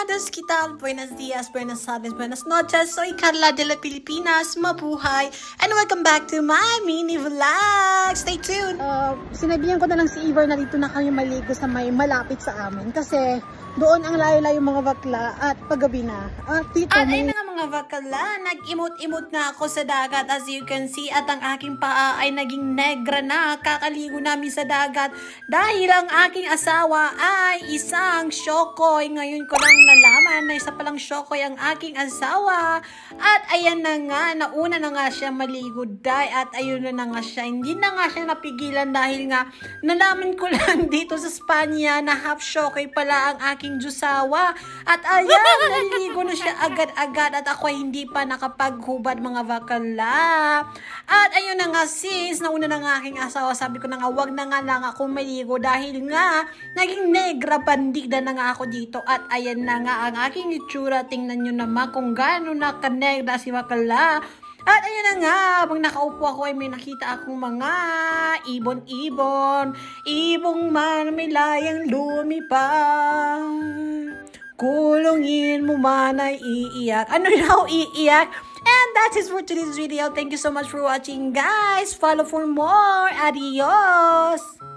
tardes, ¿qué tal? Buenos días, buenas tardes, buenas noches. Soy Carla de la Pilipinas, mabuhay. And welcome back to my mini vlog. Stay tuned. Sinabihan ko na lang si Ivor na dito na kami maligo sa may malapit sa amin. Kasi doon ang layo-layo mga bakla at paggabi na. At dito ayun na nga mga bakla, nag-imot-imot na ako sa dagat as you can see. At ang aking paa ay naging negra na. Kakaligo namin sa dagat. Dahil ang aking asawa ay isang syokoy. Ngayon ko lang nalaman na isa palang syokoy ang aking asawa. At ayan na nga, nauna na nga siya maligo dahil. At ayun na nga siya. Hindi na nga siya napigilan dahil nga nalaman ko lang dito sa Spanya na half syokoy pala ang aking Diyosawa. At ayan, naligo na siya agad-agad at ako ay hindi pa nakapaghubad mga bakala. At ayun na nga, since nauna na nga aking asawa, sabi ko na nga wag na nga lang ako maligo dahil nga naging negra bandida na nga ako dito. At ayan na nga ang aking itsura. Tingnan nyo naman kung gaano nakanegra si bakala. At ayun na nga, pag nakaupo ako ay may nakita akong mga ibon-ibon. Ibong man may layang lumipad. Kulungin mo man ay iiyak. Ano raw iiyak? And that is for today's video. Thank you so much for watching, guys. Follow for more. Adios!